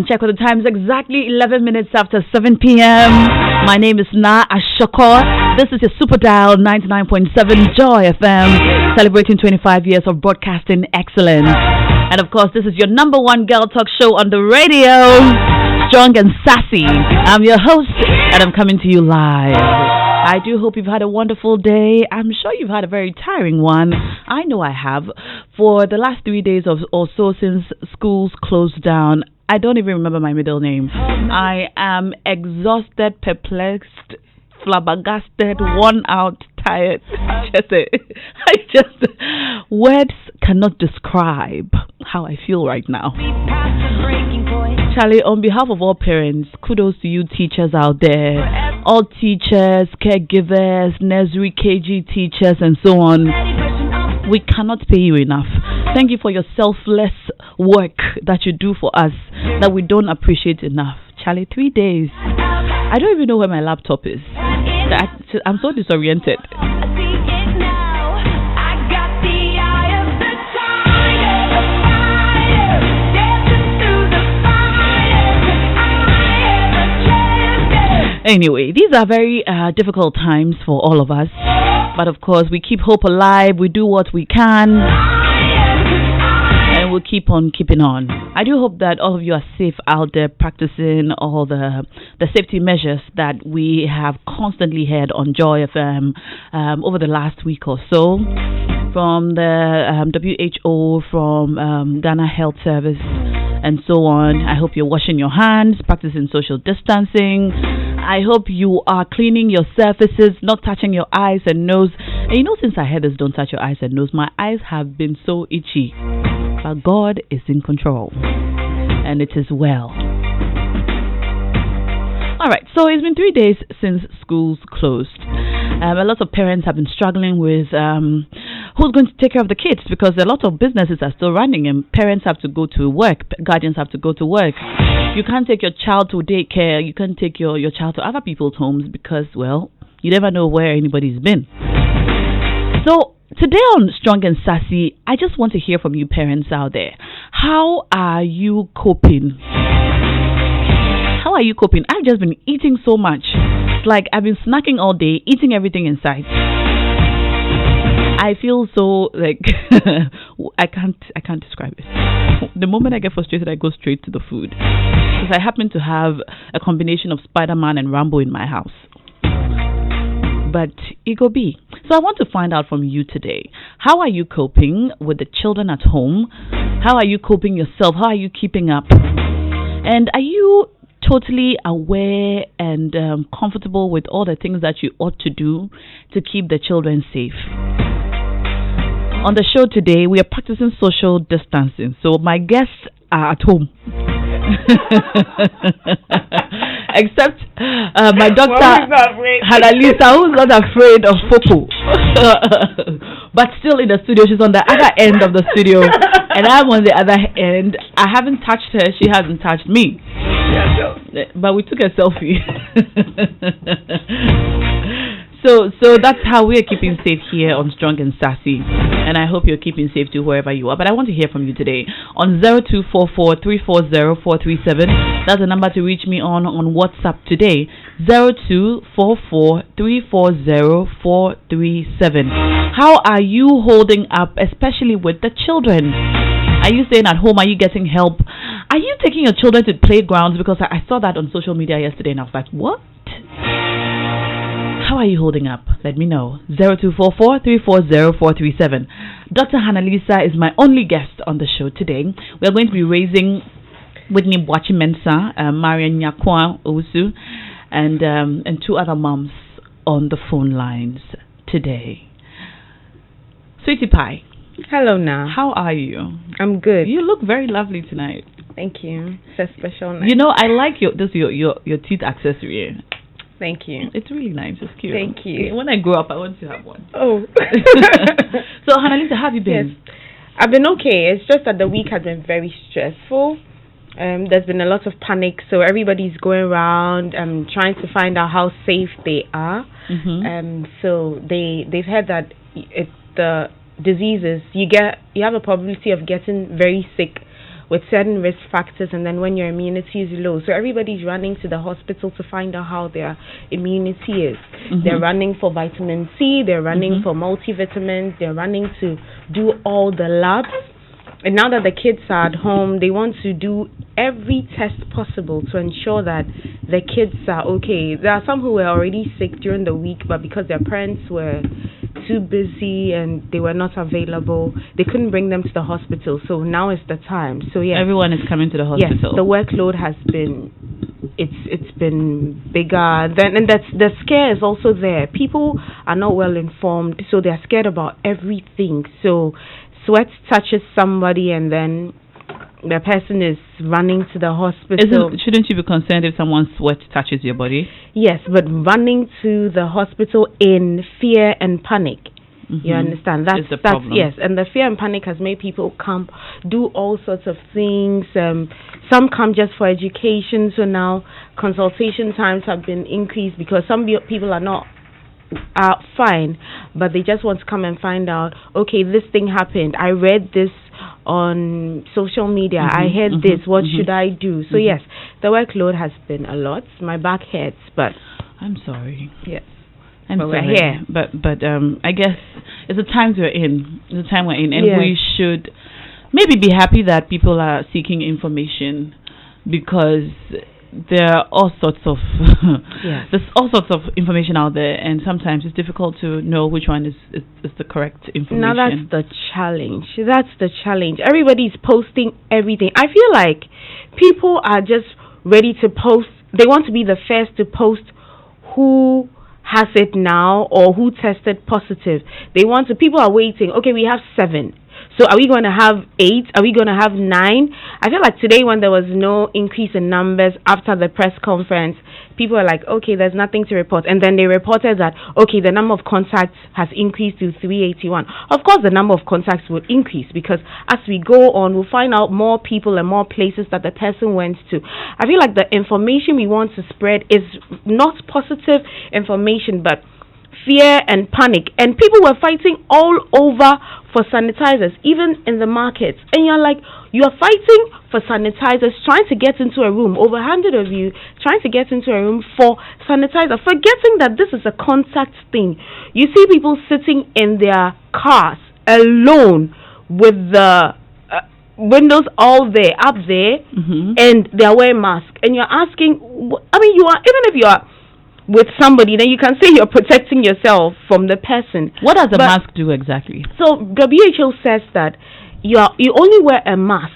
Check with the times exactly 11 minutes after 7 p.m. My name is Naa Ashorkor. This is your Super Dial 99.7 Joy FM, celebrating 25 years of broadcasting excellence. And of course, this is your number one girl talk show on the radio, Strong and Sassy. I'm your host, and I'm coming to you live. I do hope you've had a wonderful day. I'm sure you've had a very tiring one. I know I have. For the last 3 days or so since schools closed down, I don't even remember my middle name. I am exhausted, perplexed, flabbergasted, worn out, tired. Words cannot describe how I feel right now. Charlie, on behalf of all parents, kudos to you teachers out there. All teachers, caregivers, nursery, KG teachers, and so on. We cannot pay you enough. Thank you for your selfless work that you do for us that we don't appreciate enough. Charlie, 3 days. I don't even know where my laptop is. I'm so disoriented. Anyway, these are very difficult times for all of us. But of course, we keep hope alive. We do what we can. And we'll keep on keeping on. I do hope that all of you are safe out there practicing all the safety measures that we have constantly had on Joy FM over the last week or so. From the WHO, from Ghana Health Service, and so on. I hope you're washing your hands, practicing social distancing. I hope you are cleaning your surfaces, not touching your eyes and nose. And you know, since I heard this, don't touch your eyes and nose, my eyes have been so itchy. But God is in control, and it is well. Alright, so it's been 3 days since schools closed. A lot of parents have been struggling with who's going to take care of the kids, because a lot of businesses are still running and parents have to go to work, guardians have to go to work. You can't take your child to daycare, you can't take your child to other people's homes because, well, you never know where anybody's been. So today on Strong and Sassy, I just want to hear from you parents out there. How are you coping? How are you coping? I've just been eating so much. It's like I've been snacking all day, eating everything in sight. I feel so like I can't describe it. The moment I get frustrated, I go straight to the food. Because I happen to have a combination of Spider-Man and Rambo in my house. But it go be. So I want to find out from you today. How are you coping with the children at home? How are you coping yourself? How are you keeping up? And are you totally aware and comfortable with all the things that you ought to do to keep the children safe? On the show today, we are practicing social distancing. So my guests are at home. Except my doctor, Hanalisa, who's not afraid of Popo. But still in the studio. She's on the other end of the studio. And I'm on the other end. I haven't touched her. She hasn't touched me. But we took a selfie. So that's how we are keeping safe here on Strong and Sassy. And I hope you're keeping safe too wherever you are. But I want to hear from you today on 0244-340-437. That's the number to reach me on WhatsApp today. 0244-340-437. How are you holding up, especially with the children? Are you staying at home? Are you getting help? Are you taking your children to playgrounds? Because I saw that on social media yesterday and I was like, what? How are you holding up? Let me know. 0244-340-437. Dr. Hanalisa is my only guest on the show today. We are going to be raising Whitney Boachi-Mensah, Marian Nyakwa Owusu, and two other moms on the phone lines today. Sweetie Pie. Hello, Naa. How are you? I'm good. You look very lovely tonight. Thank you. It's a special night. You know, I like your teeth accessory. Thank you. It's really nice. It's cute. Thank you. When I grow up, I want to have one. Oh. So, Hanalisa, how have you been? Yes. I've been okay. It's just that the week has been very stressful. There's been a lot of panic, so everybody's going around trying to find out how safe they are. Mm-hmm. So they've heard that the diseases you have a probability of getting very sick with certain risk factors, and then when your immunity is low. So everybody's running to the hospital to find out how their immunity is. They're running for vitamin C, they're running for multivitamins, they're running to do all the labs. And now that the kids are at home, they want to do every test possible to ensure that the kids are okay. There are some who were already sick during the week, but because their parents were too busy and they were not available, they couldn't bring them to the hospital. So now is the time. So yeah, everyone is coming to the hospital. Yes, the workload has been it's been bigger. Then and that's the scare is also there. People are not well informed, so they're scared about everything. So sweat touches somebody and then the person is running to the hospital. Shouldn't you be concerned if someone's sweat touches your body? Yes, but running to the hospital in fear and panic. You understand? That's the problem. Yes, and the fear and panic has made people come do all sorts of things. Some come just for education, so now consultation times have been increased because some people are fine, but they just want to come and find out, okay, this thing happened. I read this on social media. I heard this. What should I do? So yes, the workload has been a lot. My back hurts, but I'm sorry. Yes. But we're here. But I guess it's the times we're in. It's the time we're in, and we should maybe be happy that people are seeking information because there are all sorts of there's all sorts of information out there, and sometimes it's difficult to know which one is the correct information. Now that's the challenge. Everybody's posting everything. I feel like people are just ready to post. They want to be the first to post who has it now or who tested positive. People are waiting. Okay, we have 7. So are we going to have 8? Are we going to have 9? I feel like today when there was no increase in numbers after the press conference, people are like, okay, there's nothing to report. And then they reported that, okay, the number of contacts has increased to 381. Of course, the number of contacts will increase because as we go on, we'll find out more people and more places that the person went to. I feel like the information we want to spread is not positive information, but fear and panic. And people were fighting all over for sanitizers, even in the markets. And you're like, you're fighting for sanitizers, trying to get into a room, over 100 of you trying to get into a room for sanitizer, forgetting that this is a contact thing. You see people sitting in their cars alone with the windows all there, up there, and they're wearing masks. And you're asking, even if you are with somebody, then you can say you're protecting yourself from the person. What does the mask do exactly? So WHO says that you only wear a mask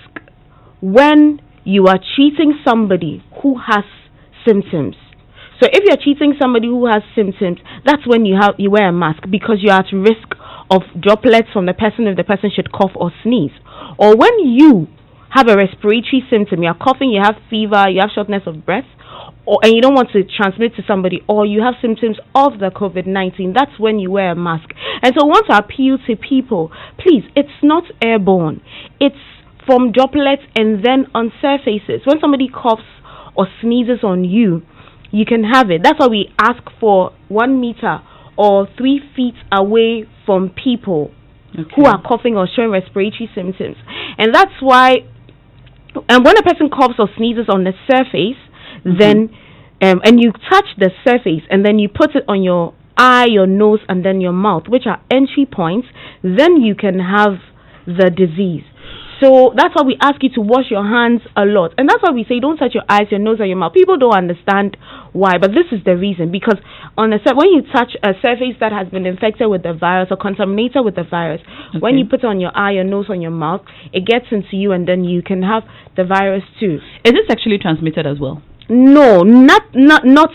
when you are treating somebody who has symptoms. So if you're treating somebody who has symptoms, that's when you wear a mask because you're at risk of droplets from the person if the person should cough or sneeze. Or when you have a respiratory symptom, you're coughing, you have fever, you have shortness of breath, and you don't want to transmit to somebody, or you have symptoms of the COVID-19, that's when you wear a mask. And so I want to appeal to people, please, it's not airborne. It's from droplets and then on surfaces. When somebody coughs or sneezes on you, you can have it. That's why we ask for 1 meter or 3 feet away from people who are coughing or showing respiratory symptoms. And that's why, and when a person coughs or sneezes on the surface, then and you touch the surface and then you put it on your eye, your nose, and then your mouth, which are entry points, then you can have the disease. So that's why we ask you to wash your hands a lot. And that's why we say don't touch your eyes, your nose, or your mouth. People don't understand why, but this is the reason. Because when you touch a surface that has been infected with the virus or contaminated with the virus, when you put it on your eye, your nose, on your mouth, it gets into you and then you can have the virus too. Is this actually transmitted as well? No, not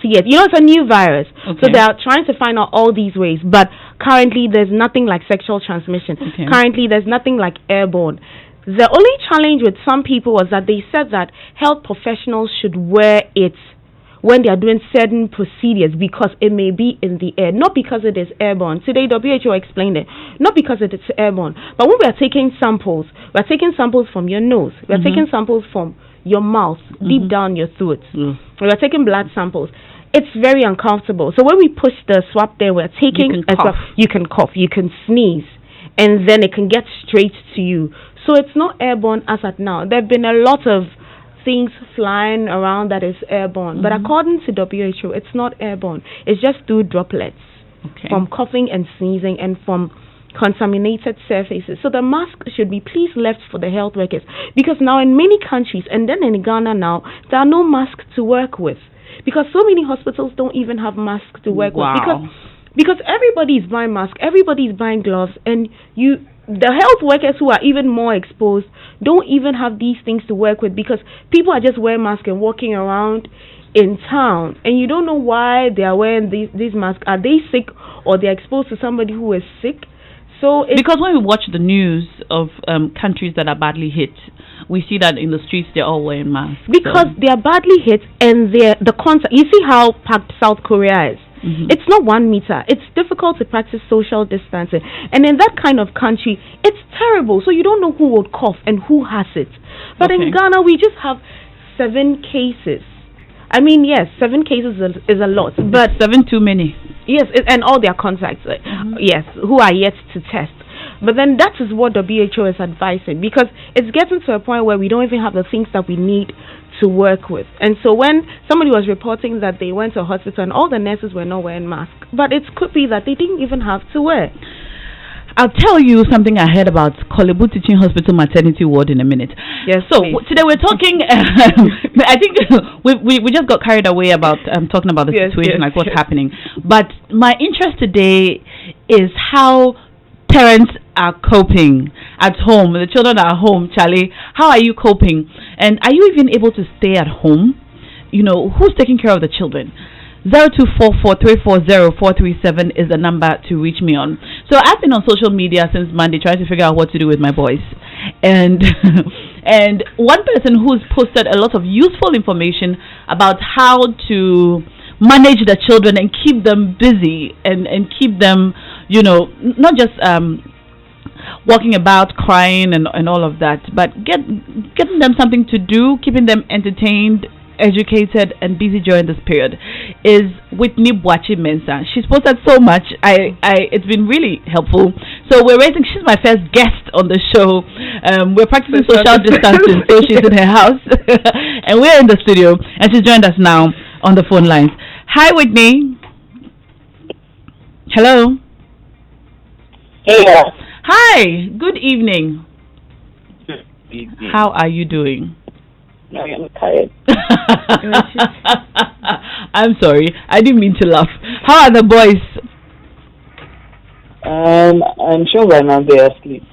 yet. It's a new virus. So they are trying to find out all these ways. But currently, there's nothing like sexual transmission. Currently, there's nothing like airborne. The only challenge with some people was that they said that health professionals should wear it when they are doing certain procedures because it may be in the air, not because it is airborne. Today, WHO explained it, not because it is airborne. But when we are taking samples, we are taking samples from your nose. We are taking samples from your mouth, deep down your throat. We are taking blood samples. It's very uncomfortable. So when we push the swab there, we're taking a swab. You can cough, you can sneeze, and then it can get straight to you. So it's not airborne as at now. There have been a lot of things flying around that is airborne, but according to WHO, it's not airborne. It's just through droplets from coughing and sneezing and from contaminated surfaces. So the mask should be please left for the health workers, because now in many countries, and then in Ghana now, there are no masks to work with, because so many hospitals don't even have masks to work with, because everybody is buying masks, everybody is buying gloves, and the health workers who are even more exposed don't even have these things to work with, because people are just wearing masks and walking around in town, and you don't know why they are wearing these masks. Are they sick, or they're exposed to somebody who is sick? So because when we watch the news of countries that are badly hit, we see that in the streets they're all wearing masks. Because they are badly hit, and the contact. You see how packed South Korea is. It's not 1 meter. It's difficult to practice social distancing, and in that kind of country, it's terrible. So you don't know who would cough and who has it. But in Ghana, we just have 7 cases. I mean, yes, 7 cases is a lot, but 7 too many. Yes, and all their contacts, yes, who are yet to test. But then that is what WHO is advising, because it's getting to a point where we don't even have the things that we need to work with. And so when somebody was reporting that they went to a hospital and all the nurses were not wearing masks, but it could be that they didn't even have to wear. I'll tell you something I heard about Kolebu Teaching Hospital maternity ward in a minute. Yes. So today we're talking. I think we just got carried away about talking about the situation, like what's happening. But my interest today is how parents are coping at home. The children are home. Charlie, how are you coping? And are you even able to stay at home? You know, who's taking care of the children? 0244340437 is the number to reach me on. So I've been on social media since Monday trying to figure out what to do with my boys. And and one person who's posted a lot of useful information about how to manage the children and keep them busy and keep them, you know, not just walking about crying and all of that, but getting them something to do, keeping them entertained, educated and busy during this period, is Whitney Boachi Mensah. She's posted so much. It's been really helpful. So she's my first guest on the show. We're practicing social distancing, so she's in her house and we're in the studio, and she's joined us now on the phone lines. Hi, Whitney. Hello. Hey. Hi. Good evening. Good evening. How are you doing? I am tired. I'm sorry. I didn't mean to laugh. How are the boys? I'm sure by now they are asleep.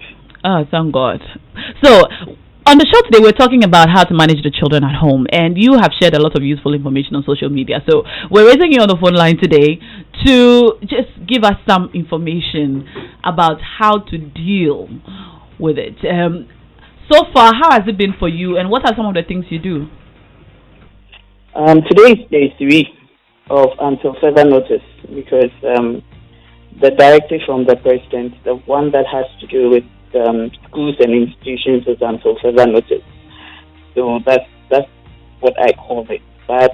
Oh, thank God. So, on the show today, we're talking about how to manage the children at home, and you have shared a lot of useful information on social media. So, we're raising you on the phone line today to just give us some information about how to deal with it. So far, how has it been for you, and what are some of the things you do? Today is day 3 of until further notice, because the directive from the president, the one that has to do with schools and institutions, is until further notice. So that's what I call it. But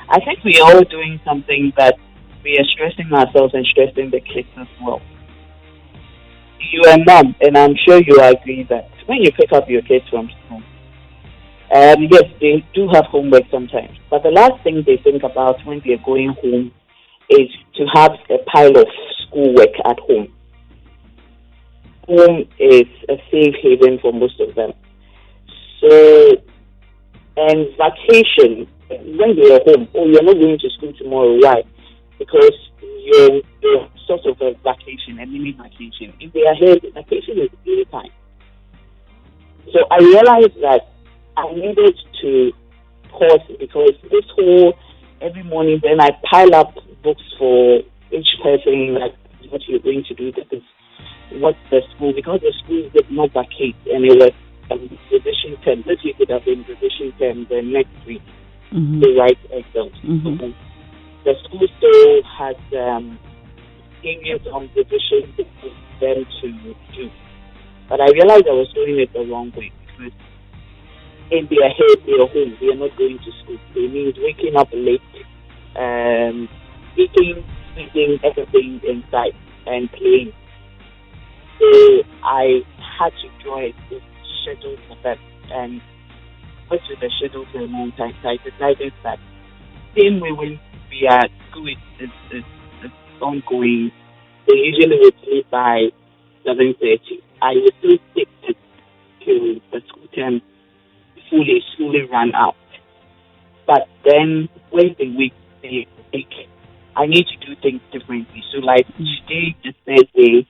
I think we are all doing something that we are stressing ourselves and stressing the kids as well. You are mom, and I'm sure you agree that when you pick up your kids from school, yes, they do have homework sometimes, but the last thing they think about when they're going home is to have a pile of schoolwork at home. Home is a safe haven for most of them. So, and vacation, when they are home, you're not going to school tomorrow. Why? Because you're sort of a vacation, a mini vacation. If they are here, the vacation is day time. So I realized that I needed to pause, because this whole every morning then I pile up books for each person, like what you're going to do, this is what the school, because the school did not vacate and it was revision term. This week would have been revision term, the next week they write exams. So the school still has areas on revision for them to do. But I realized I was doing it the wrong way, because in their head, they are home, they are not going to school. It means waking up late, eating, sleeping, everything inside, and playing. So I had to draw a schedule for them. And what with the schedule for a long time, so I decided that same way when we are school is ongoing, they usually would leave by 7:30. I would still stick to the school term fully run out. But then when the week they I need to do things differently. So like today, the Thursday,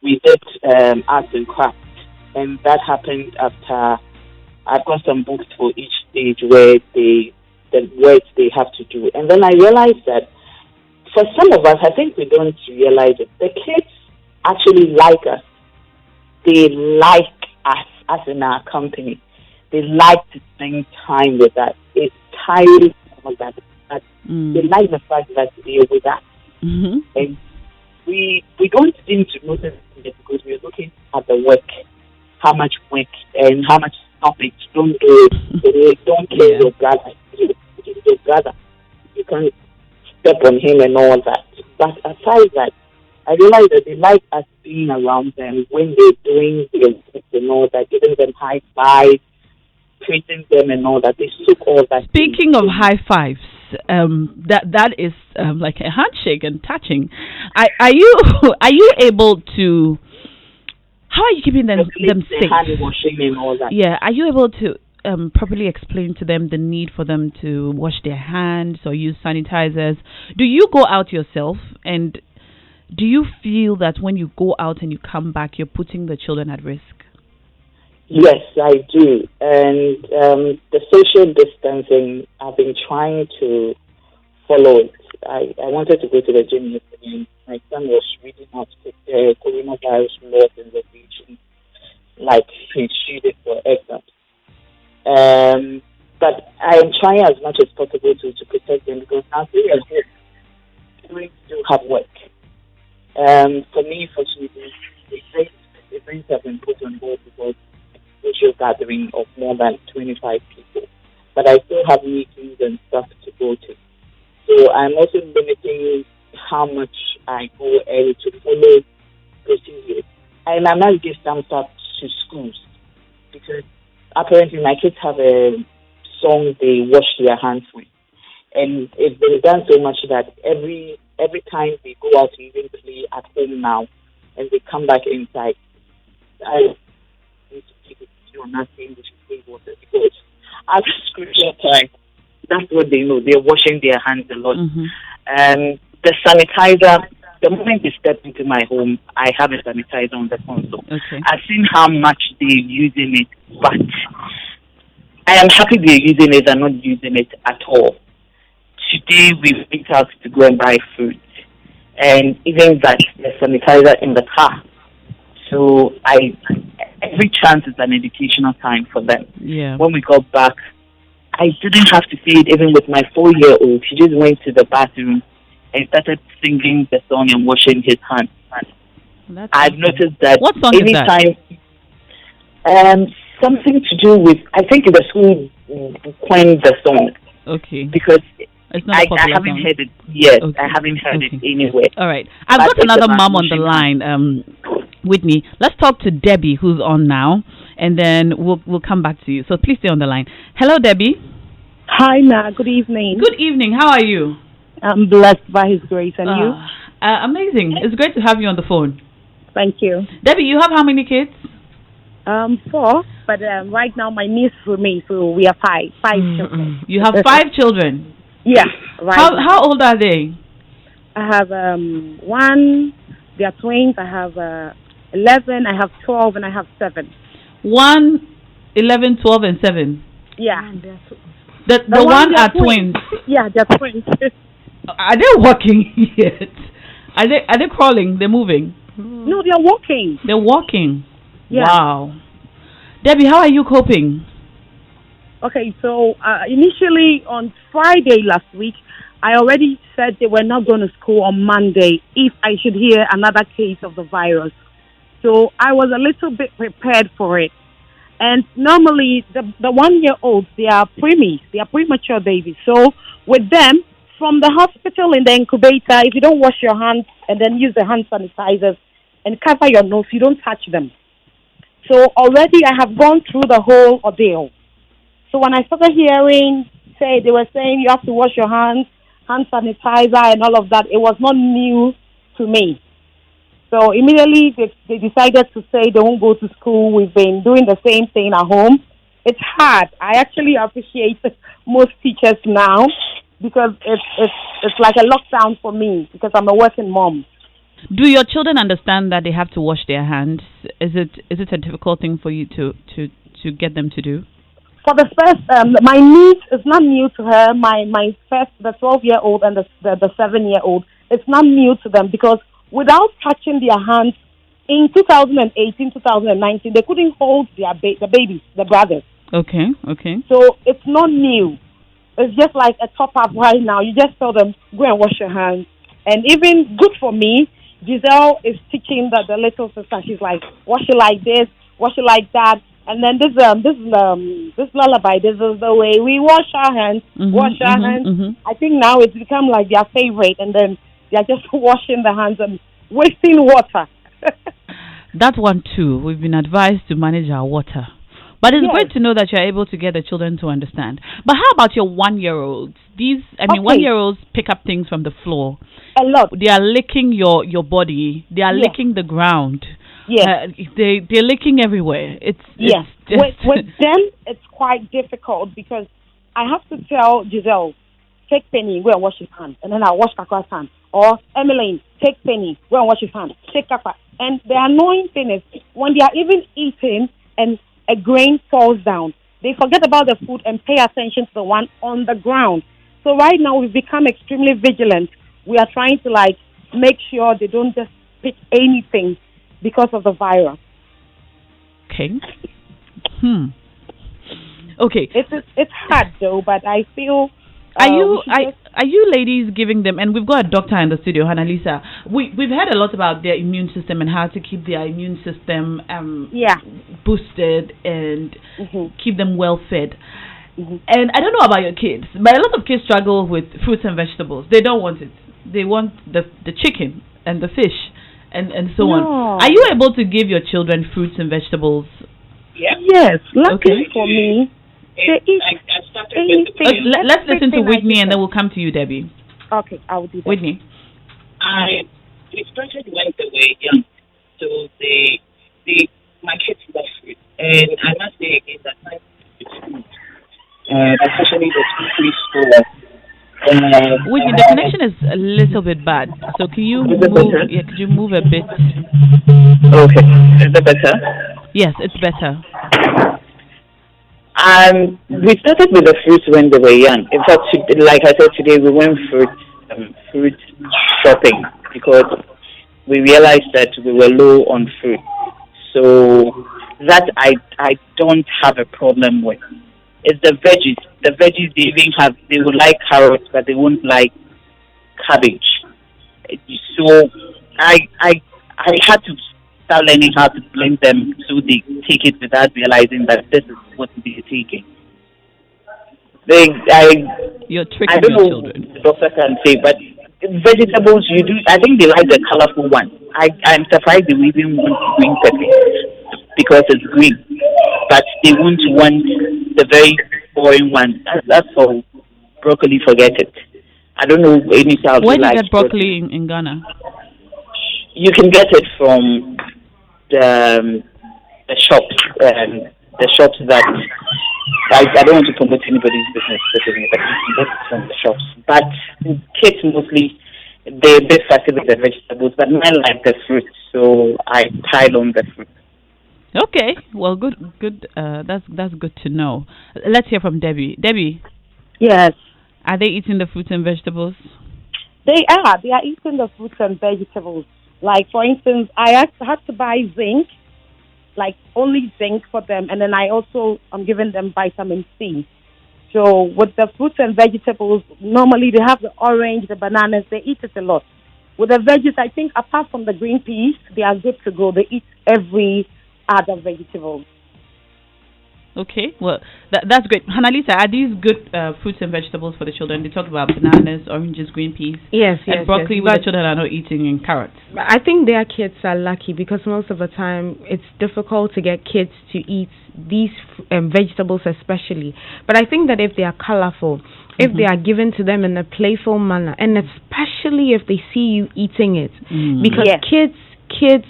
we did arts and crafts, and that happened after I've got some books for each stage where the words they have to do. And then I realized that for some of us, I think we don't realize it. The kids actually like us. They like us as in our company. They like to spend time with us. It's tiring of that. They like the fact that they're with us. Mm-hmm. And we don't seem to notice it because we're looking at the work, how much work and how much topics don't do it. They don't care your brother. Your brother. You can't step on him and all that. But aside that, I realize that they like us being around them when they're doing their work and all that, giving them high fives, treating them and all that. They took all that. Speaking of high fives, that is like a handshake and touching. Are you able to? How are you keeping them safe? Hand washing and all that. Yeah, are you able to properly explain to them the need for them to wash their hands or use sanitizers? Do you go out yourself, and do you feel that when you go out and you come back, you're putting the children at risk? Yes, I do. And the social distancing, I've been trying to follow it. I wanted to go to the gym yesterday. My son was reading out the coronavirus laws and regulations, like he's shielded for exams. But I am trying as much as possible to protect them because now they are here. Parents still have work. For me, fortunately, events have been put on hold because social gathering of more than 25 people. But I still have meetings and stuff to go to. So I'm also limiting how much I go early to follow procedures. And I must give some stuff to schools because apparently my kids have a song they wash their hands with. And it's been done so much that every time they go out to even play at home now and they come back inside, I need to take it to not saying they should drink water because at scripture time, that's what they know. They're washing their hands a lot. Mm-hmm. The sanitizer, the moment they step into my home, I have a sanitizer on the console. Okay. I've seen how much they're using it, but I am happy they're using it and not using it at all. Today we went out to go and buy food, and even that the sanitizer in the car. So every chance is an educational time for them. Yeah. When we got back, I didn't have to see it even with my 4-year-old. She just went to the bathroom and started singing the song and washing his hands. I've noticed that what song anytime is that? Something to do with, I think the school coined the song. Okay. Because it's not I haven't heard it yet. Okay. I haven't heard it anywhere. All right. I've got another mom on the line, Whitney. Let's talk to Debbie, who's on now, and then we'll come back to you. So please stay on the line. Hello, Debbie. Hi, Na. Good evening. Good evening. How are you? I'm blessed by His grace, and you? Amazing. It's great to have you on the phone. Thank you. Debbie, you have how many kids? 4, but right now my niece with me, so we have five children. You have 5 children? Yeah. Right. How old are they? I have 1, they are twins. I have 11, I have 12, and I have 7. 1, 11, 12, and 7. Yeah. The one are twins. Yeah, they're twins. Are they walking yet? Are they crawling? They're moving? No, they're walking. They're walking. Yeah. Wow. Debbie, how are you coping? Okay, so initially on Friday last week, I already said they were not going to school on Monday if I should hear another case of the virus. So I was a little bit prepared for it. And normally the 1-year-olds, they are preemies, they are premature babies. So with them, from the hospital in the incubator, if you don't wash your hands and then use the hand sanitizers and cover your nose, you don't touch them. So already I have gone through the whole ordeal. So when I started hearing, they were saying you have to wash your hands, hand sanitizer and all of that, it was not new to me. So immediately they decided to say they won't go to school. We've been doing the same thing at home. It's hard. I actually appreciate most teachers now because it's like a lockdown for me because I'm a working mom. Do your children understand that they have to wash their hands? Is it a difficult thing for you to get them to do? For the first, my niece is not new to her. My first, the 12-year-old and the 7-year-old, it's not new to them because without touching their hands, in 2018, 2019, they couldn't hold the babies, the brothers. Okay. So it's not new. It's just like a top-up right now. You just tell them, go and wash your hands. And even good for me, Giselle is teaching the little sister. She's like, wash it like this, wash it like that. And then this lullaby, this is the way we wash our hands, wash our hands. Mm-hmm. I think now it's become like their favorite, and then they're just washing the hands and wasting water. That one too. We've been advised to manage our water. But it's great to know that you're able to get the children to understand. But how about your 1-year-olds? Okay. 1-year-olds pick up things from the floor. A lot. They are licking your body. They are licking the ground. Yes. They're licking everywhere. It's with them, it's quite difficult because I have to tell Giselle, take Penny, go and wash his hands. And then I'll wash Kakwa's hands. Or Emmeline, take Penny, go and wash his hands. Take Kakwa. And the annoying thing is, when they are even eating and a grain falls down, they forget about the food and pay attention to the one on the ground. So right now, we've become extremely vigilant. We are trying to make sure they don't just pick anything because of the virus. Okay. Okay. It's hard though, but I feel. Are you ladies giving them? And we've got a doctor in the studio, Hannah-Lisa. We've heard a lot about their immune system and how to keep their immune system boosted and keep them well fed. And I don't know about your kids, but a lot of kids struggle with fruits and vegetables. They don't want it. They want the chicken and the fish. And so on. Are you able to give your children fruits and vegetables? Yeah. Yes. Luckily for me, they eat anything. Let's listen to Whitney and then we'll come to you, Debbie. Okay, I will do that. Whitney. We started when they were young, so my kids love fruit, and I must say again that my food, especially the preschool. Whitney, the connection is a little bit bad. So can you move? Yeah, could you move a bit? Okay, is it better? Yes, it's better. We started with the fruits when they were young. In fact, like I said today, we went fruit shopping because we realized that we were low on fruit. So that I don't have a problem with. It's the veggies. The veggies they would like carrots, but they won't like cabbage. So I had to start learning how to blend them so they take it without realizing that this is what they're taking. You're tricking I don't your know children. The doctor can say, but vegetables you do. I think they like the colorful one. I'm surprised they even want green pepper because it's green, but they won't want the very boring one. That's all. Broccoli, forget it. I don't know any child. Where do you get broccoli in Ghana? You can get it from the shops. The shops that I don't want to promote anybody's business, but you can get it from the shops. But kids mostly they're a bit fussy with the vegetables, but mine like the fruit, so I pile on the fruit. Okay, well, good. That's good to know. Let's hear from Debbie. Debbie. Yes. Are they eating the fruits and vegetables? They are. They are eating the fruits and vegetables. Like, for instance, I had to buy zinc, like only zinc for them, and then I also am giving them vitamin C. So with the fruits and vegetables, normally they have the orange, the bananas, they eat it a lot. With the veggies, I think apart from the green peas, they are good to go. They eat every other vegetable. Okay, well, that's great. Hannalisa, are these good fruits and vegetables for the children? They talk about bananas, oranges, green peas. Yes, and broccoli, yes. which the children are not eating, and carrots. I think their kids are lucky because most of the time it's difficult to get kids to eat these vegetables especially. But I think that if they are colorful, if they are given to them in a playful manner, and especially if they see you eating it, because kids,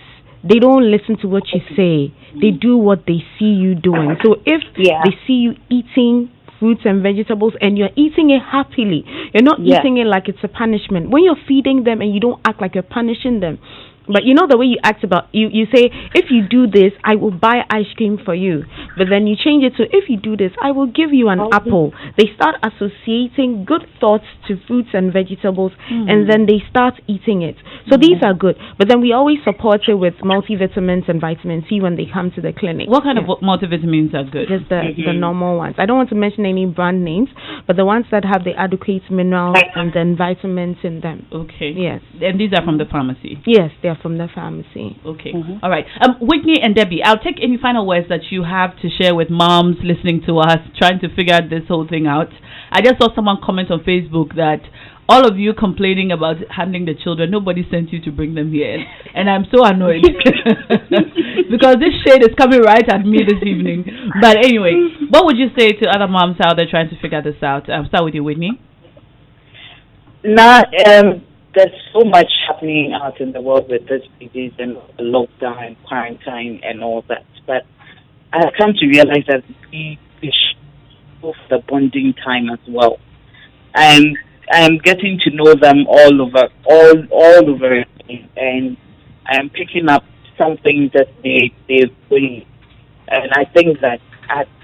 they don't listen to what you say. They do what they see you doing. So if they see you eating fruits and vegetables and you're eating it happily, you're not eating it like it's a punishment. When you're feeding them and you don't act like you're punishing them, but you know the way you act about, you say, if you do this, I will buy ice cream for you. But then you change it to, if you do this, I will give you an apple. They start associating good thoughts to fruits and vegetables, and then they start eating it. So these are good. But then we always support it with multivitamins and vitamin C when they come to the clinic. What kind of multivitamins are good? Just the normal ones. I don't want to mention any brand names, but the ones that have the adequate minerals and then vitamins in them. Okay. Yes. And these are from the pharmacy? Yes, they are from the pharmacy. Okay. All right. Whitney and Debbie, I'll take any final words that you have to share with moms listening to us, trying to figure this whole thing out. I just saw someone comment on Facebook that all of you complaining about handling the children, nobody sent you to bring them here. And I'm so annoyed because this shade is coming right at me this evening. But anyway, what would you say to other moms out there trying to figure this out? I'll start with you, Whitney. There's so much happening out in the world with this disease and lockdown and quarantine and all that. But I have come to realize that we should go for the bonding time as well. I'm getting to know them all over again, and I'm picking up something that they bring. And I think that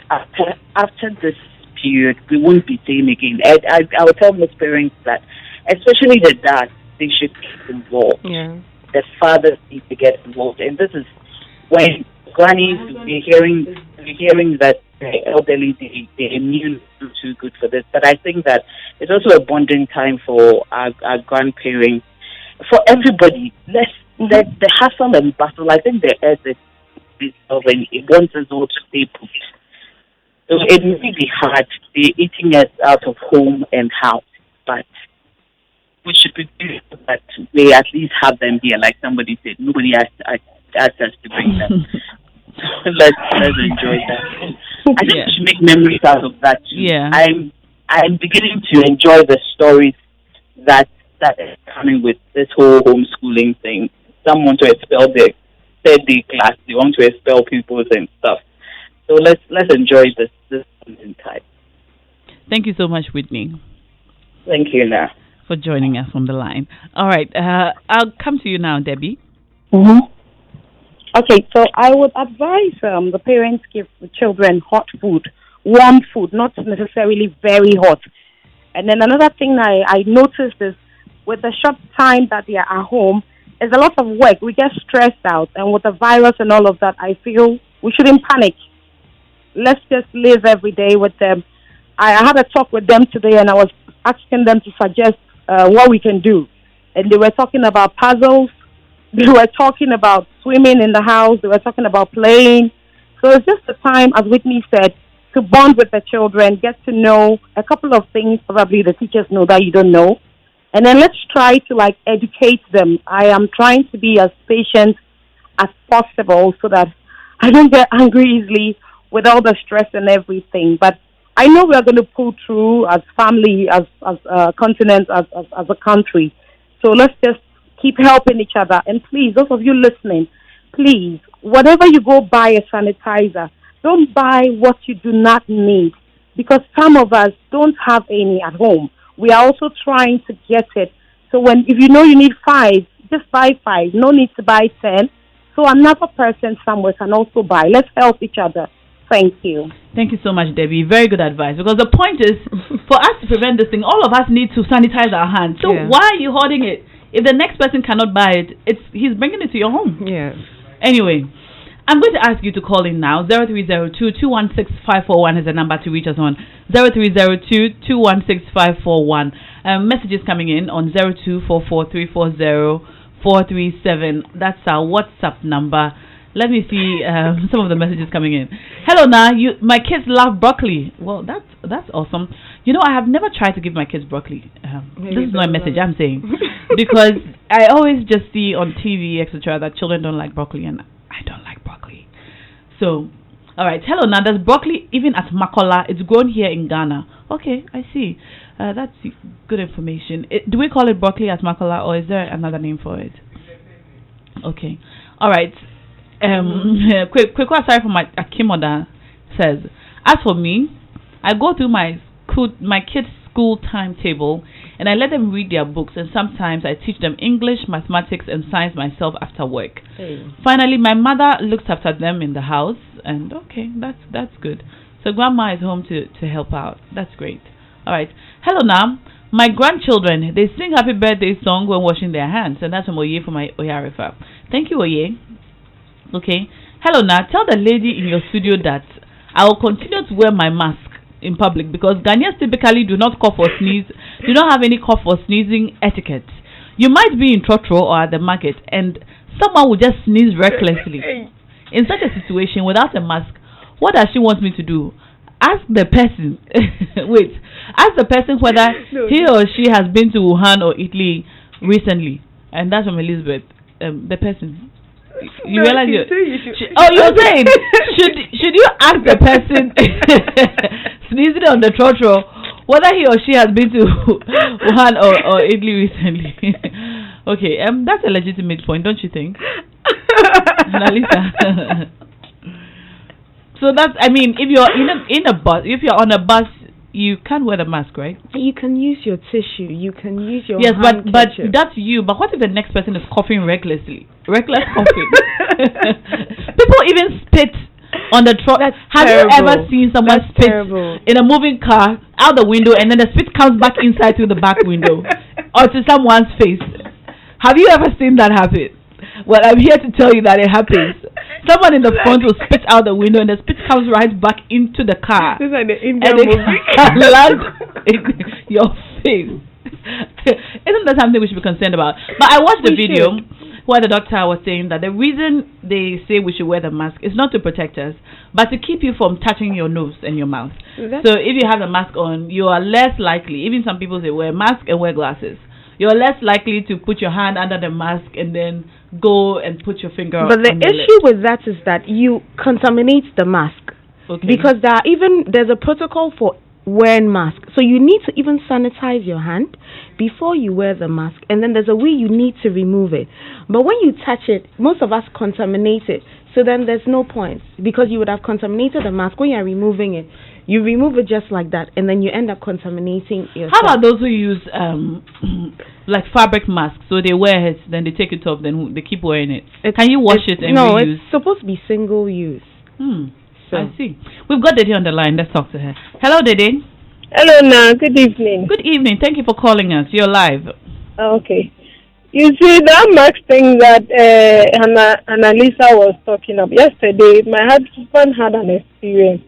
after this period, we won't be same again. I will tell most parents that, especially the dads, they should get involved. Yeah. The fathers need to get involved, and this is when grannies we're hearing that the elderly, the immune is too good for this. But I think that it's also a bonding time for our grandparents, for everybody. Let the hustle and bustle. I think the earth is and it wants us all to stay put. So it may be hard. They're eating us out of home and house, but we should be grateful that they at least have them here. Like somebody said, nobody asked us to bring them. let's enjoy that. I think we should make memories out of that too. Yeah. I'm beginning to enjoy the stories that is coming with this whole homeschooling thing. Some want to expel their third day class. They want to expel pupils and stuff. So let's enjoy this time. Thank you so much, Whitney. Thank you, Naa, for joining us on the line. All right, I'll come to you now, Debbie. Okay, so I would advise the parents give the children hot food, warm food, not necessarily very hot. And then another thing I noticed is with the short time that they are at home, there's a lot of work. We get stressed out, and with the virus and all of that, I feel we shouldn't panic. Let's just live every day with them. I had a talk with them today, and I was asking them to suggest what we can do. And they were talking about puzzles. They were talking about swimming in the house. They were talking about playing. So it's just the time, as Whitney said, to bond with the children, get to know a couple of things probably the teachers know that you don't know. And then let's try to educate them. I am trying to be as patient as possible so that I don't get angry easily with all the stress and everything. But I know we are going to pull through as family, as a continent, as a country. So let's just keep helping each other. And please, those of you listening, please, whatever you go buy a sanitizer, don't buy what you do not need, because some of us don't have any at home. We are also trying to get it. So if you know you need 5, just buy 5. No need to buy 10. So another person somewhere can also buy. Let's help each other. Thank you. Thank you so much, Debbie. Very good advice. Because the point is, for us to prevent this thing, all of us need to sanitize our hands. So why are you hoarding it? If the next person cannot buy it, he's bringing it to your home. Yeah. Anyway, I'm going to ask you to call in now. 0302-216-541 is the number to reach us on. 0302-216-541. Messages coming in on 0244-340-437. That's our WhatsApp number. Let me see some of the messages coming in. Hello, Na. My kids love broccoli. Well, that's awesome. You know, I have never tried to give my kids broccoli. This is not a message I'm saying. Because I always just see on TV, etc., that children don't like broccoli, and I don't like broccoli. So, all right. Hello, Na. There's broccoli even at Makola. It's grown here in Ghana. Okay, I see. That's good information. Do we call it broccoli at Makola, or is there another name for it? Okay. All right. Quick aside from my Akimoda says, as for me, I go through my kids' school timetable and I let them read their books, and sometimes I teach them English, mathematics, and science myself after work. Hey. Finally, my mother looks after them in the house, and okay, that's good. So grandma is home to help out. That's great. All right. Hello, Nam. My grandchildren, they sing happy birthday song when washing their hands, and that's from Oye from my Oyarifa. Thank you, Oye. Okay. Hello, now. Tell the lady in your studio that I will continue to wear my mask in public because Ghanaians typically do not cough or sneeze, do not have any cough or sneezing etiquette. You might be in Trotro or at the market and someone will just sneeze recklessly. In such a situation, without a mask, what does she want me to do? Ask the person, ask the person whether he or she has been to Wuhan or Italy recently. And that's from Elizabeth, the person. You realize you you're saying should you ask the person sneezing on the trotro whether he or she has been to Wuhan or Italy recently? Okay, that's a legitimate point, don't you think, Nalisa? So that's, I mean, if you're in a bus, if you're on a bus, you can't wear the mask, right? You can use your tissue. You can use your but that's you. But what if the next person is coughing recklessly? Reckless coughing. People even spit on the truck. Have you ever seen someone spit in a moving car out the window and then the spit comes back inside through the back window or to someone's face? Have you ever seen that happen? Well, I'm here to tell you that it happens. Someone in the front will spit out the window and the spit comes right back into the car. This is like the Indian movie. Land in your face. Isn't that something we should be concerned about? But I watched the video where the doctor was saying that the reason they say we should wear the mask is not to protect us, but to keep you from touching your nose and your mouth. So if you have the mask on, you are less likely, even some people say wear a mask and wear glasses, you're less likely to put your hand under the mask and then go and put your finger But the issue with that is that you contaminate the mask. Okay. Because there's a protocol for wearing mask. So you need to even sanitize your hand before you wear the mask. And then there's a way you need to remove it. But when you touch it, most of us contaminate it. So then there's no point because you would have contaminated the mask. When you're removing it, you remove it just like that, and then you end up contaminating yourself. How about those who use like fabric masks? So they wear it, then they take it off, then they keep wearing it. Can you wash it and reuse? No, it's supposed to be single use. So. I see. We've got Dede on the line. Let's talk to her. Hello, Dede. Hello, Na. Good evening. Good evening. Thank you for calling us. You're live. Okay. You see, that mask thing that Annalisa was talking about yesterday, my husband had an experience.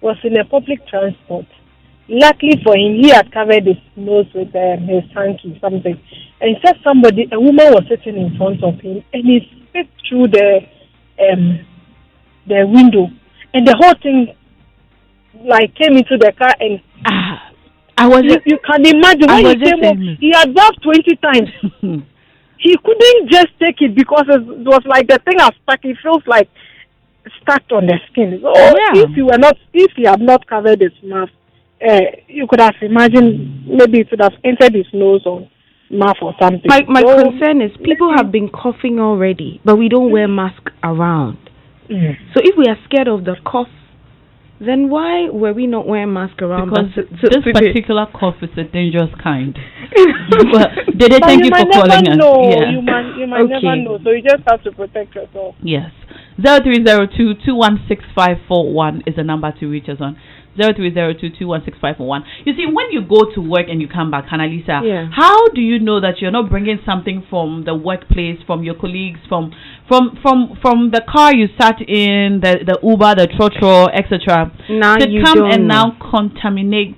Was in a public transport. Luckily for him, he had covered his nose with his hanky, something. And he said a woman was sitting in front of him, and he spit through the window, and the whole thing like came into the car. And you can imagine when he came up, he had backed 20 times. He couldn't just take it because it was like the thing has stuck. It feels like stuck on the skin. So if he had not covered his mouth, you could have imagined maybe it would have entered his nose or mouth or something. My concern is people have been coughing already, but we don't wear masks around. So if we are scared of the cough, then why were we not wearing masks around? Because this particular cough is a dangerous kind. Thank you for calling us. Yeah. You might never know, so you just have to protect yourself. Yes. 0302-216-541 is the number to reach us on. 0302-216-541. You see, when you go to work and you come back, Annalisa, how do you know that you're not bringing something from the workplace, from your colleagues, from the car you sat in, the Uber, the Trotro, etc., to come and now contaminate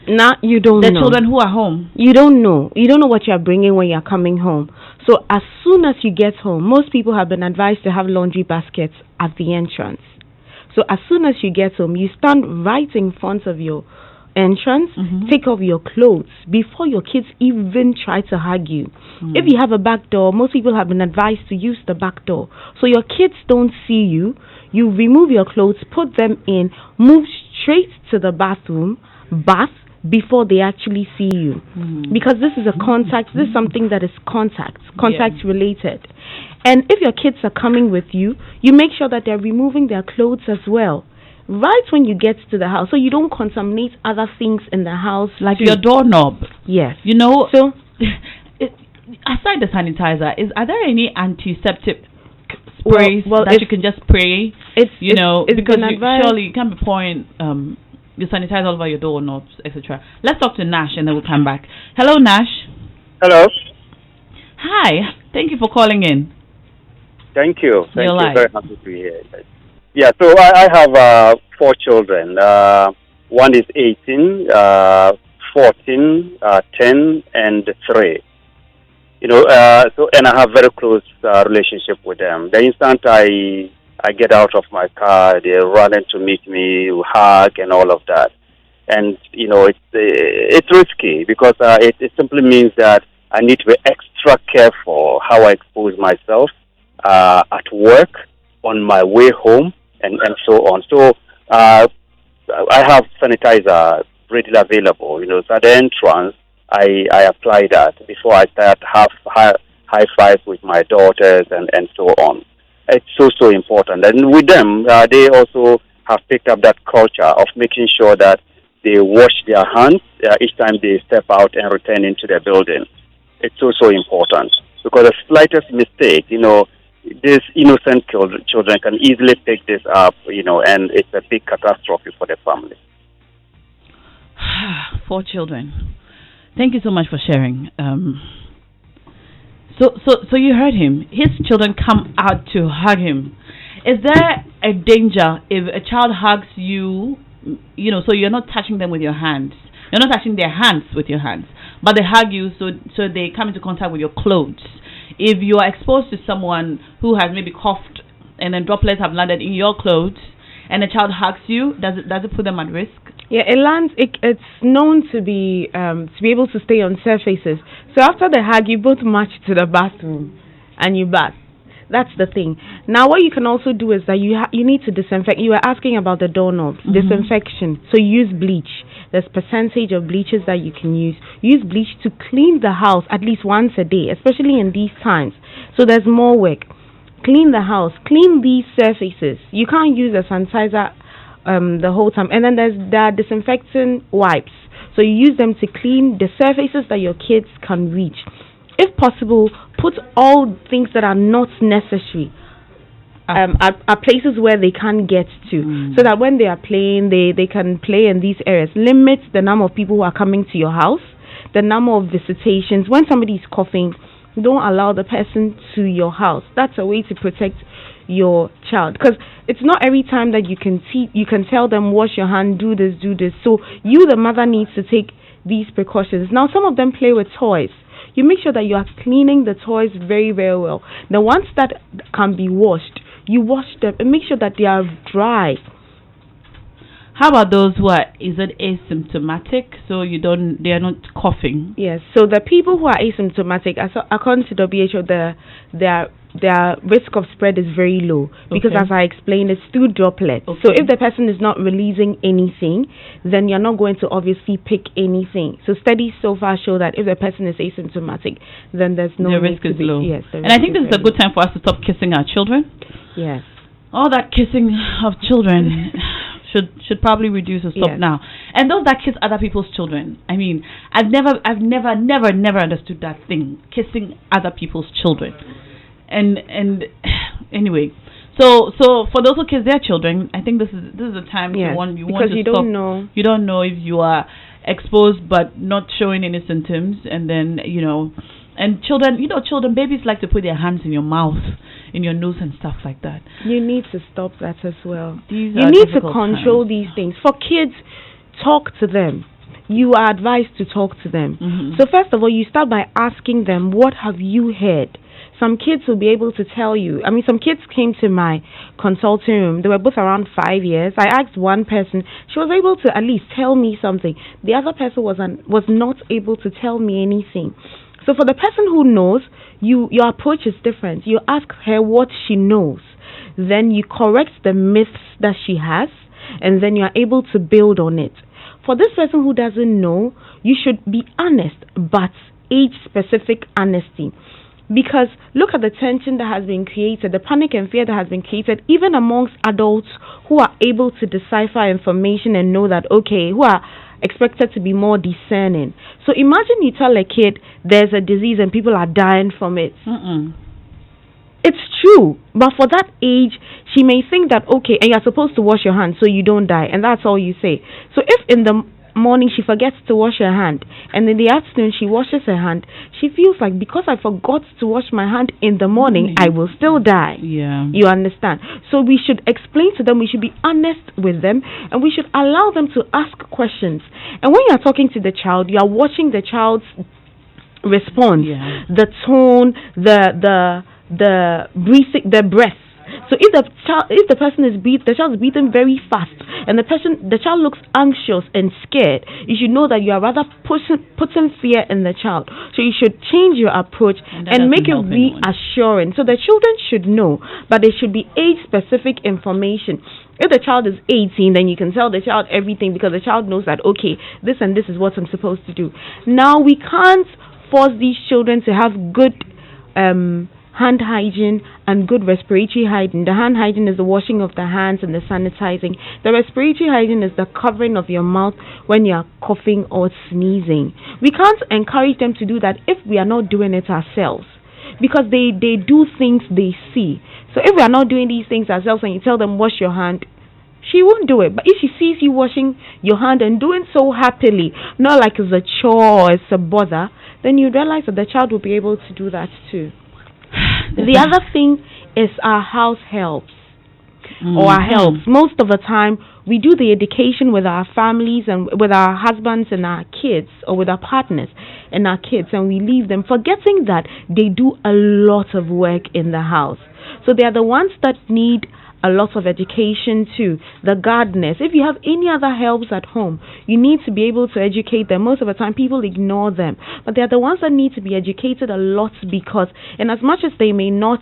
Nah, you don't know. The children who are home. You don't know. You don't know what you're bringing when you're coming home. So as soon as you get home, most people have been advised to have laundry baskets at the entrance. So as soon as you get home, you stand right in front of your entrance, take off your clothes before your kids even try to hug you. If you have a back door, most people have been advised to use the back door. So your kids don't see you. You remove your clothes, put them in, move straight to the bath before they actually see you. Because this is a contact, this is something that is contact related. And if your kids are coming with you, you make sure that they're removing their clothes as well. Right when you get to the house, so you don't contaminate other things in the house. Like your doorknob. Yes. You know, so aside the sanitizer, are there any antiseptic sprays that you can just spray? Because surely you can't be pouring you sanitize all over your doorknobs, etc. Let's talk to Nash and then we'll come back. Hello, Nash. Hello. Hi. Thank you for calling in. Thank you. Thank you. Very happy to hear that. Yeah, so I have 4 children. One is 18, 14, 10, and 3. And I have very close relationship with them. The instant I get out of my car, they run in to meet me, hug, and all of that. And it's risky because it simply means that I need to be extra careful how I expose myself at work, on my way home, and so on. So I have sanitizer readily available. So at the entrance, I apply that before I start high fives with my daughters and so on. It's so important. And with them, they also have picked up that culture of making sure that they wash their hands each time they step out and return into their building. It's so important because the slightest mistake, these innocent children can easily pick this up, and it's a big catastrophe for the family. 4 children. Thank you so much for sharing. So you heard him. His children come out to hug him. Is there a danger if a child hugs you, so you're not touching them with your hands? You're not touching their hands with your hands, but they hug you so they come into contact with your clothes. If you are exposed to someone who has maybe coughed and then droplets have landed in your clothes and a child hugs you, does it put them at risk? Yeah, it's known to be able to stay on surfaces. So after the hug, you both march to the bathroom and you bath. That's the thing. Now, what you can also do is that you need to disinfect. You were asking about the doorknobs, disinfection. So you use bleach. There's percentage of bleaches that you can use. Use bleach to clean the house at least once a day, especially in these times. So there's more work. Clean the house. Clean these surfaces. You can't use a sanitizer the whole time. And then there are disinfecting wipes. So you use them to clean the surfaces that your kids can reach. If possible, put all things that are not necessary at places where they can't get to, so that when they are playing, they can play in these areas. Limit the number of people who are coming to your house, the number of visitations. When somebody is coughing, don't allow the person to your house. That's a way to protect your child, because it's not every time that you can tell them wash your hand, do this. So you, the mother, needs to take these precautions. Now, some of them play with toys. You make sure that you are cleaning the toys very, very well. The ones that can be washed, you wash them and make sure that they are dry. How about those who are asymptomatic, so they are not coughing? Yes. So the people who are asymptomatic, according to WHO, their risk of spread is very low, because as I explained, it's through droplets. So if the person is not releasing anything, then you're not going to obviously pick anything. So studies so far show that if the person is asymptomatic, then there's no risk is low. Yes, and I think this is a good time for us to stop kissing our children. Yes. All that kissing of children should probably reduce or stop now. And those that kiss other people's children, I mean, I've never understood that thing, kissing other people's children. And anyway, so for those who kiss their children, I think this is the time you want to stop. Don't know. You don't know if you are exposed but not showing any symptoms, and then and children, babies like to put their hands in your mouth, in your nose and stuff like that. You need to stop that as well. You need to control these things. For kids, talk to them. you are advised to talk to them. So first of all, you start by asking them, what have you heard? Some kids will be able to tell you. I mean, some kids came to my consulting room. They were both around 5 years. I asked one person. She was able to at least tell me something. The other person was not able to tell me anything. So for the person who knows, your approach is different. You ask her what she knows. Then you correct the myths that she has, and then you are able to build on it. For this person who doesn't know, you should be honest, but age-specific honesty. Because look at the tension that has been created, the panic and fear that has been created, even amongst adults who are able to decipher information and know that, okay, who are expected to be more discerning. So imagine you tell a kid there's a disease and people are dying from it. It's true, but for that age, she may think that, okay, and you're supposed to wash your hands so you don't die, and that's all you say. So if in the morning she forgets to wash her hand, and in the afternoon she washes her hand, she feels like, because I forgot to wash my hand in the morning, I will still die. You understand? So we should explain to them, we should be honest with them, and we should allow them to ask questions. And when you are talking to the child, you are watching the child's response, the tone, the breathing, the breath. So if the child is breathing very fast, and the child looks anxious and scared, you should know that you are rather putting fear in the child. So you should change your approach and make it reassuring. So the children should know, but there should be age-specific information. If the child is 18, then you can tell the child everything, because the child knows that, okay, this and this is what I'm supposed to do. Now, we can't force these children to have good hand hygiene and good respiratory hygiene. The hand hygiene is the washing of the hands and the sanitizing. The respiratory hygiene is the covering of your mouth when you are coughing or sneezing. We can't encourage them to do that if we are not doing it ourselves, because they do things they see. So if we are not doing these things ourselves and you tell them wash your hand, she won't do it. But if she sees you washing your hand and doing so happily, not like it's a chore or it's a bother, then you realize that the child will be able to do that too. The other thing is our house helps or our helps. Most of the time, we do the education with our families and with our husbands and our kids, or with our partners and our kids, and we leave them, forgetting that they do a lot of work in the house. So they are the ones that need a lot of education too. The gardeners. If you have any other helps at home, you need to be able to educate them. Most of the time people ignore them, but they are the ones that need to be educated a lot, because, and as much as they may not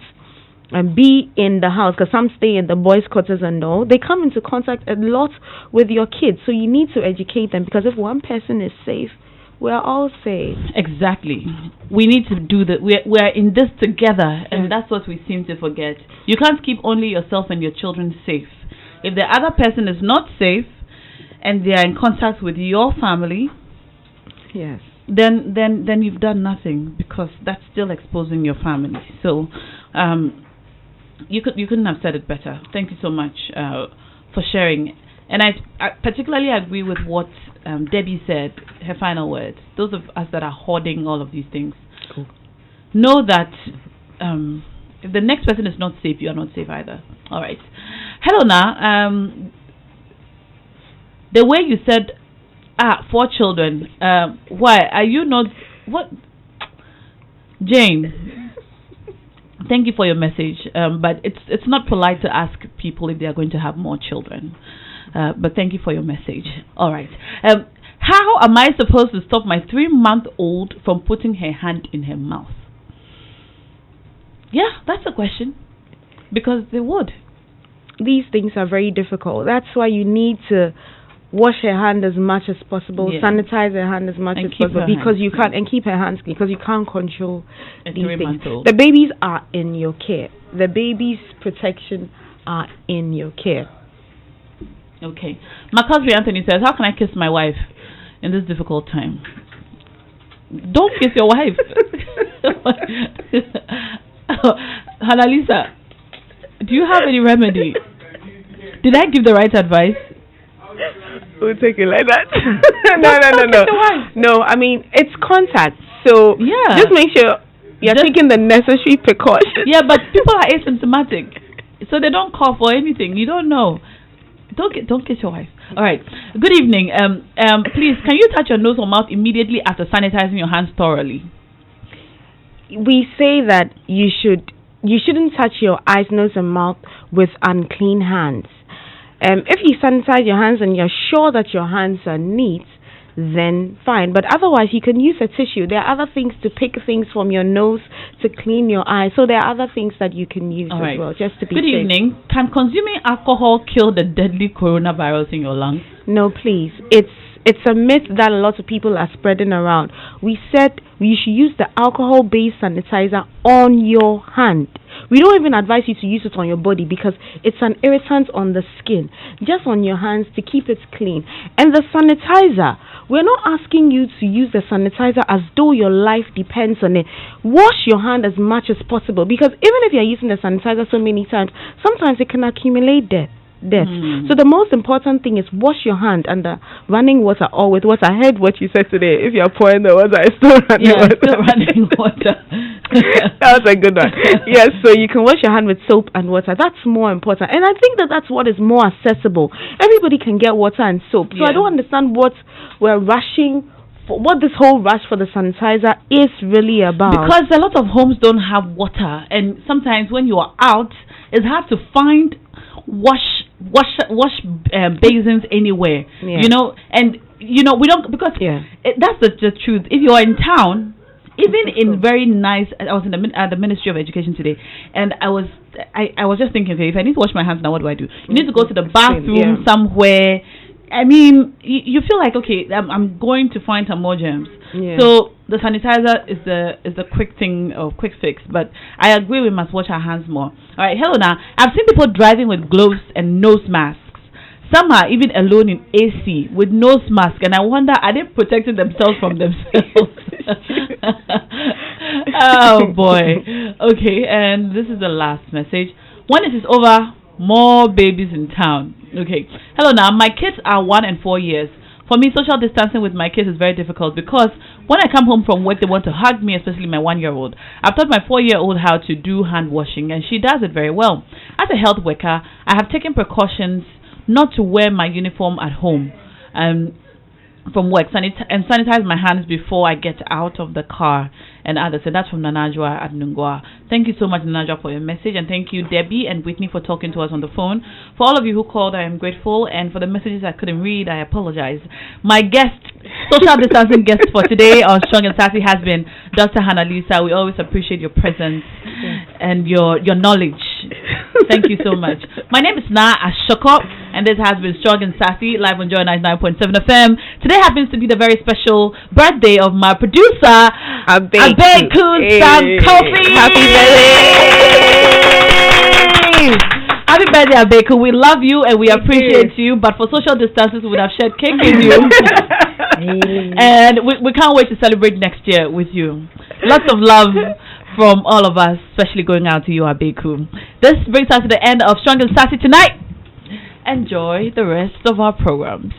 be in the house, because some stay in the boys' quarters and all, they come into contact a lot with your kids. So you need to educate them, because if one person is safe, we're all safe. Exactly. We need to do that. We're in this together, and that's what we seem to forget. You can't keep only yourself and your children safe. If the other person is not safe and they are in contact with your family, then you've done nothing, because that's still exposing your family. So you couldn't have said it better. Thank you so much for sharing. And I particularly agree with what Debbie said, her final words. Those of us that are hoarding all of these things, know that if the next person is not safe, you are not safe either. All right. Hello, Naa. The way you said, 4 children, why? Are you not... What? Jane, thank you for your message. But it's not polite to ask people if they are going to have more children. But thank you for your message. All right. How am I supposed to stop my 3-month-old from putting her hand in her mouth? Yeah, that's a question. Because they would. These things are very difficult. That's why you need to wash her hand as much as possible, sanitize her hand as much as possible, because you can't, and keep her hands clean, because you can't control these things. The babies are in your care. The baby's protection are in your care. Okay. Macosby Anthony says, how can I kiss my wife in this difficult time? Don't kiss your wife. Hannah Lisa, do you have any remedy? Did I give the right advice? We'll take it like that. No. No, I mean, it's contact. So just make sure you're taking the necessary precautions. Yeah, but people are asymptomatic, so they don't cough or anything. You don't know. Don't kiss your wife. All right. Good evening. Please, can you touch your nose or mouth immediately after sanitizing your hands thoroughly? We say that you shouldn't touch your eyes, nose, and mouth with unclean hands. If you sanitize your hands and you're sure that your hands are neat, then fine. But otherwise, you can use a tissue. There are other things to pick things from your nose to clean your eyes. So there are other things that you can use as well, just to be safe. Good evening. Can consuming alcohol kill the deadly coronavirus in your lungs? No, please. It's a myth that a lot of people are spreading around. We said you should use the alcohol-based sanitizer on your hand. We don't even advise you to use it on your body because it's an irritant on the skin. Just on your hands to keep it clean. And the sanitizer, we're not asking you to use the sanitizer as though your life depends on it. Wash your hand as much as possible because even if you're using the sanitizer so many times, sometimes it can accumulate death. So the most important thing is wash your hand under running water or with water. I heard what you said today. If you're pouring the water, it's still running water. Still running water. That was a good one. Yes, so you can wash your hand with soap and water. That's more important. And I think that that's what is more accessible. Everybody can get water and soap. So I don't understand what we're rushing for, what this whole rush for the sanitizer is really about. Because a lot of homes don't have water. And sometimes when you are out, it's hard to find wash basins anywhere, you know, and you know we don't because that's the truth. If you are in town, even in very nice, I was in the Ministry of Education today, and I was just thinking, okay, if I need to wash my hands now, what do I do? You need to go to the bathroom somewhere. I mean, you feel like, okay, I'm going to find some more germs. So the sanitizer is the quick thing or quick fix. But I agree we must wash our hands more. All right, hello now. I've seen people driving with gloves and nose masks. Some are even alone in AC with nose mask, and I wonder, are they protecting themselves from themselves? Oh boy. Okay, and this is the last message. When it is over, more babies in town. Okay. Hello now. My kids are 1 and 4 years. For me, social distancing with my kids is very difficult because when I come home from work, they want to hug me, especially my 1-year-old. I've taught my 4-year-old how to do hand washing, and she does it very well. As a health worker, I have taken precautions not to wear my uniform at home from work and sanitize my hands before I get out of the car and others. And that's from Nanajwa at Nungwa. Thank you so much, Nanajwa, for your message, and thank you, Debbie and Whitney, for talking to us on the phone. For all of you who called, I am grateful, and for the messages I couldn't read, I apologize. My guest, social distancing guest for today on Strong and Sassy has been Dr. Hannah Lisa. We always appreciate your presence and your knowledge. Thank you so much. My name is Naa Ashorkor, and this has been Strong and Sassy, live on Joy 99.7 FM. Today happens to be the very special birthday of my producer, Abeku Sam Kofi. Happy birthday! Happy birthday, Abeku. We love you and we appreciate you, but for social distances, we would have shared cake with you. And we can't wait to celebrate next year with you. Lots of love from all of us, especially going out to you, Abeku. This brings us to the end of Strong and Sassy tonight. Enjoy the rest of our programs.